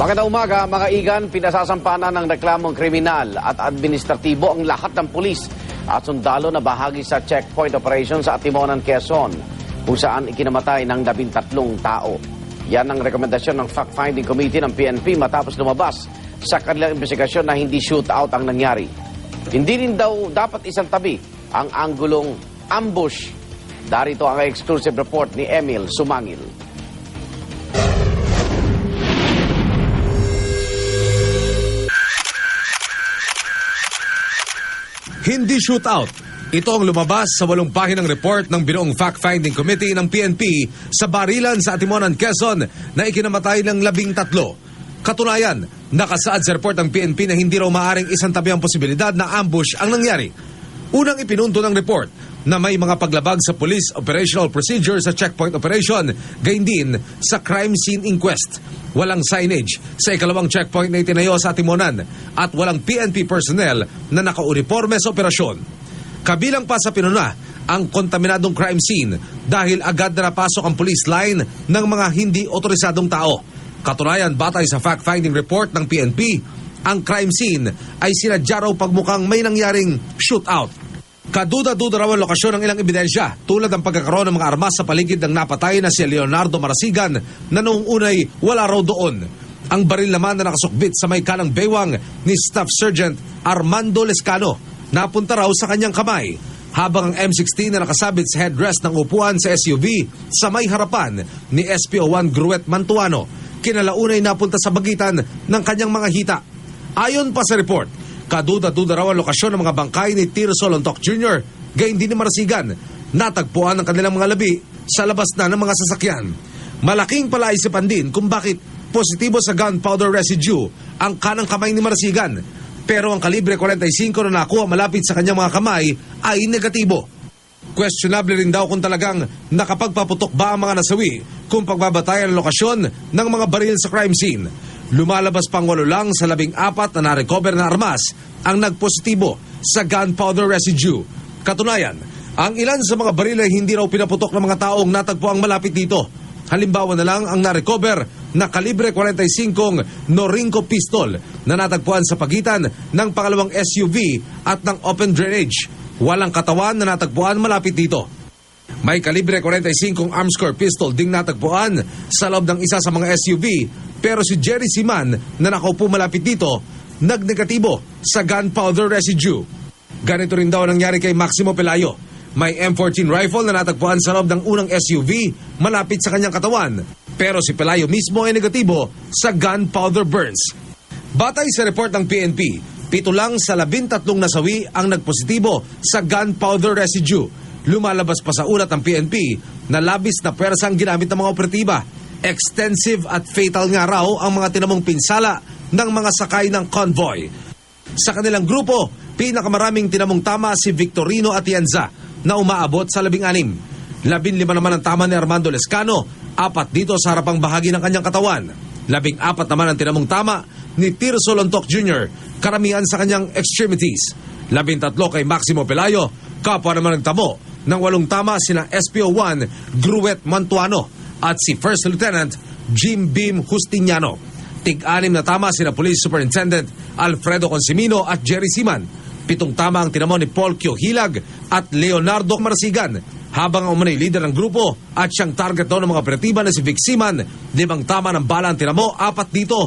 Magandang umaga, mga igan. Pinasasampanan ng reklamong kriminal at administratibo ang lahat ng pulis at sundalo na bahagi sa checkpoint operation sa Atimonan, Quezon, kung saan ikinamatay ng 13 tao. Yan ang rekomendasyon ng Fact-Finding Committee ng PNP matapos lumabas sa kanilang investigasyon na hindi shootout ang nangyari. Hindi rin daw dapat isang tabi ang anggulong ambush. Darito ang exclusive report ni Emil Sumangil. Hindi shootout. Ito ang lumabas sa 8 pahinang report ng binuong Fact-Finding Committee ng PNP sa barilan sa Atimonan, Quezon na ikinamatay ng 13. Katunayan, nakasaad sa report ng PNP na hindi raw maaring isang tabi ang posibilidad na ambush ang nangyari. Unang ipinunto ng report na may mga paglabag sa police operational procedure sa checkpoint operation, gayon din sa crime scene inquest. Walang signage sa ikalawang checkpoint na itinayo sa Atimonan at walang PNP personnel na nakauniforme sa operasyon. Kabilang pa sa pinuna ang kontaminadong crime scene dahil agad na napasok ang police line ng mga hindi otorisadong tao. Katunayan, batay sa fact-finding report ng PNP, ang crime scene ay sinadya raw pagmukhang may nangyaring shootout. Kaduda-duda raw ang lokasyon ng ilang ebidensya tulad ng pagkakaroon ng mga armas sa paligid ng napatay na si Leonardo Marasigan na noong unay wala raw doon. Ang baril naman na nakasukbit sa may kanang baywang ni Staff Sergeant Armando Lescano napunta raw sa kanyang kamay, habang ang M16 na nakasabit sa headrest ng upuan sa SUV sa may harapan ni SPO1 Gruet Mantuano kinalaunay napunta sa bagitan ng kanyang mga hita. Ayon pa sa report, kaduda-duda raw ang lokasyon ng mga bangkay ni Tirso Lontoc Jr. gayon din ni Marasigan. Natagpuan ang kanilang mga labi sa labas na ng mga sasakyan. Malaking palaisipan din kung bakit positibo sa gunpowder residue ang kanang kamay ni Marasigan, pero ang kalibre 45 na nakuha malapit sa kanyang mga kamay ay negatibo. Questionable rin daw kung talagang nakapagpaputok ba ang mga nasawi kung pagbabatayan ang lokasyon ng mga baril sa crime scene. Lumalabas pang 8 lang sa 14 na na-recover na armas ang nagpositibo sa gunpowder residue. Katunayan, ang ilan sa mga baril ay hindi raw pinaputok ng mga taong natagpo ang malapit dito. Halimbawa na lang ang na-recover na kalibre 45 Norinco pistol na natagpuan sa pagitan ng pangalawang SUV at ng open drainage. Walang katawan na natagpuan malapit dito. May kalibre 45 Armscor pistol ding natagpuan sa loob ng isa sa mga SUV, pero si Jerry Siman na nakaupo malapit dito, nagnegatibo sa gunpowder residue. Ganito rin daw nangyari kay Maximo Pelayo. May M14 rifle na natagpuan sa loob ng unang SUV malapit sa kanyang katawan, pero si Pelayo mismo ay negatibo sa gunpowder burns. Batay sa report ng PNP, 7 lang sa 13 nasawi ang nagpositibo sa gunpowder residue. Lumalabas pa sa ulat ng PNP na labis na pwersa ang ginamit ng mga operatiba. Extensive at fatal nga raw ang mga tinamong pinsala ng mga sakay ng convoy. Sa kanilang grupo, pinakamaraming tinamong tama si Victorino Atienza na umaabot sa 16. 15 naman ang tama ni Armando Lescano, 4 dito sa harapang bahagi ng kanyang katawan. 14 naman ang tinamong tama ni Tirso Lontoc Jr., karamihan sa kanyang extremities. 13 kay Maximo Pelayo, kapwa naman nagtamo ng 8 tama sina SPO1 Gruet Mantuano at si First Lieutenant Jim Beam Justiniano. Tig-6 na tama sina Police Superintendent Alfredo Consimino at Jerry Siman. 7 tama ang tinamo ni Paul Kyo Hilag at Leonardo Marasigan, habang ang umunay leader ng grupo at siyang target daw ng mga operatiba na si Vic Siman, 5 tama ng bala ang tinamo, 4 dito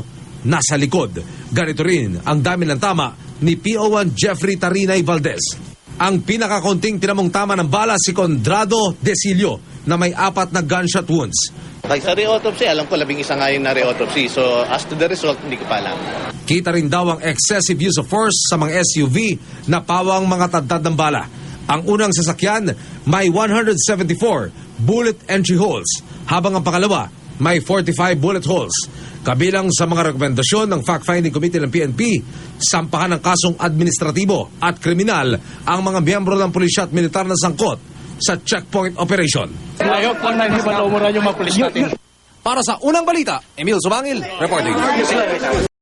nasa likod. Ganito rin ang dami ng tama ni PO1 Jeffrey Tarinay Valdez. Ang pinakakonting tinamong tama ng bala si Condrado Desilio na may 4 na gunshot wounds. Sa re-autopsy, alam ko 11 nga yung na re-autopsy. So, as to the result, hindi ko pa alam. Kita rin daw ang excessive use of force sa mga SUV na pawang mga tadtad ng bala. Ang unang sasakyan may 174 bullet entry holes, habang ang pangalawa may 45 bullet holes. Kabilang sa mga rekomendasyon ng Fact-Finding Committee ng PNP, sampahan ng kasong administratibo at kriminal ang mga miyembro ng pulisya at militar na sangkot sa checkpoint operation. Ayok po na hindi ba yung mga pulis natin? Para sa Unang Balita, Emil Sumangil, reporting.